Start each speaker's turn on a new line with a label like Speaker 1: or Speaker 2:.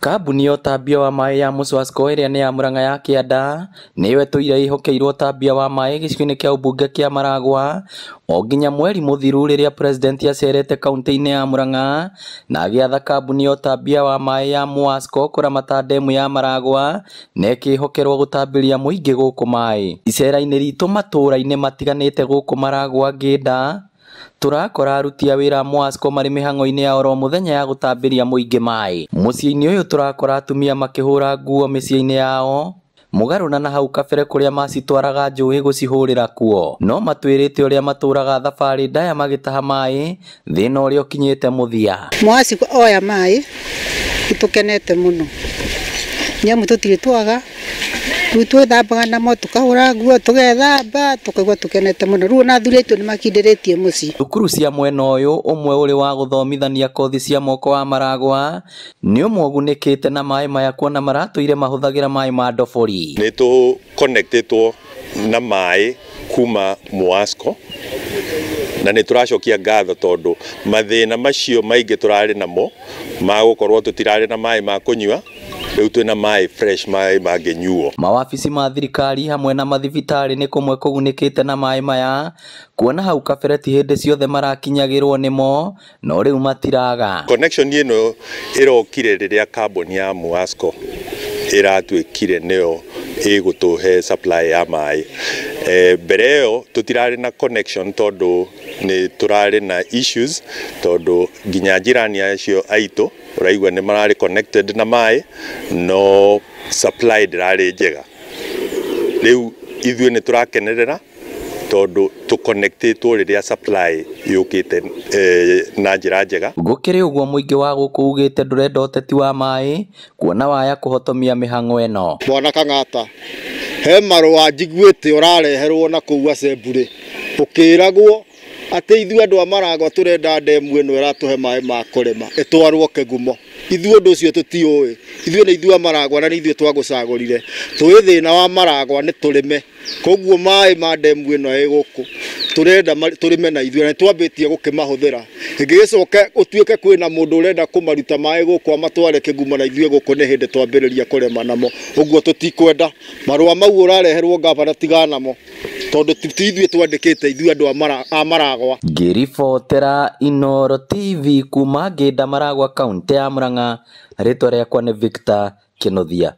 Speaker 1: Kambuni ya ũtambia wa maĩ ya Muswasco ĩrĩa nĩ ya Murang'a ya Kĩanda nĩyo ĩtũire ĩhokeirwo ũtambia wa maĩ gĩcigo-inĩ kĩa ũmbunge kĩa Maragwa o nginya mweri mũthiru rĩrĩa president acerete kaunti-inĩ ya Murang'a na agĩatha kambuni ya ũtambia wa maĩ ya Muwasco kũramata ndemu ya Maragwa na ĩkĩhokerwo gũtambĩria mũingĩ gũkũ maĩ. Icera-inĩ ritũ matũra-inĩ matiganĩte gũkũ Maragwa Ngĩnda turakora aruti a wĩra a Muwasco marĩ mĩhang'o-inĩ ya oro mũthenya ya gũtambĩria mũingĩ maĩ. Mũciĩ-inĩ ũyũ turakora atumia makĩhũra nguo mĩciĩ-inĩ yao mũgarũ na hau kabere kũrĩa macitwaraga njũĩ gũcihũrĩra kuo, no matwĩrĩte ũrĩa matũraga thabarĩ ndaya magĩtaha maĩ thĩna ũrĩa ũkinyĩte mũthia.
Speaker 2: Muwasco oya maĩ nĩtũkenete mũno nĩamu tũtirĩ twaga twĩthambaga namo tukahũra nguo tũgethamba tukaigua tũkenete mũno. Rĩu ona athuri aitũ nĩmakindĩrĩtie mũciĩ. Thukuru
Speaker 1: cia mwena ũyũ ũmwe ũrĩ wa gũthomithania kothi cia moko wa Maragwa nĩ ũmwe ũgunĩkĩte na maĩ maya kuona maratũire mahũthagĩra maĩ ma ndobori.
Speaker 3: Nĩtũ connectĩtwo na maĩ kuma Muwasco na nĩtũracokia ngatho tondũ mathĩna macio maingĩ tũrarĩ namo ma gũkorwo tũtirarĩ na maĩ ma kũnyua, rĩu twĩna maĩ fresh, maĩ mangĩnyuo.
Speaker 1: Mawabici ma thirikari hamwe na mathibitarĩ nĩ kũmwe kũgunĩkĩte na maĩ maya kuona hau kabere ti hĩndĩ ciothe marakinyagĩrwo nĩmo no rĩu matiraga.
Speaker 3: Connection ĩno ĩrokire rĩrĩa kambuni ya Muwasco ĩratuĩkire nĩyo ĩgũtũhe supply ya maĩ. Mbere ĩyo tũtirarĩ na connection tondũ nĩ tũrarĩ na issues tondũ nginya jirani acio aitũ ũraigua nĩ mararĩ connected na maĩ no supply ndĩrarĩ njega. Rĩu ithuĩ nĩ tũrakenerera tondũ tũconnectĩtwo rĩrĩa supply yũkĩte na njĩra njega.
Speaker 1: Gũkĩrĩ ũguo mũingĩ wa gũkũ ugĩte ndũrenda ũteti wa maĩ kuona waya kũhotomia mĩhang'o ĩno.
Speaker 4: Mwana Kang'ata, he marũa njiguĩte ũrareherwo na kũu Assembly ũkĩragwo atĩ ithuĩ andũ a Maragwa tũrenda ndemu ĩno ĩratũhe maĩ ma kũrĩma ĩtwarwo Kĩgumo. Ithuĩ ũndũ ũcio tũtiũĩ, ithuĩ nĩ ithuĩ a Maragwa na nĩ ithuĩ twagũcagũrire, tũĩ thĩna wa Maragwa nĩ tũrĩme, koguo maĩ ma ndemu ĩno ĩ gũkũ tũrenda tũrĩme na ithuĩ na twambĩtie gũkĩmahũthĩra. Ĩngĩgĩcoka ũtuĩke kwĩna mũndũ ũrenda kũmaruta maĩ gũkũ amatware Kĩgumo na ithuĩ gũkũ nĩ hĩndĩ twambĩrĩria kũrĩma namo, ũguo tũtikwenda. Marũa mau ũrareherwo ngabana tigana namo tondũ ti ithuĩ twandĩkĩte ithuĩ andũ a Maragwa.
Speaker 1: Ngĩribotera Inooro TV kuma Ngĩnda Maragwa kaunti ya Murang'a, rĩtwa rĩakwa nĩ Victor Kĩnuthia.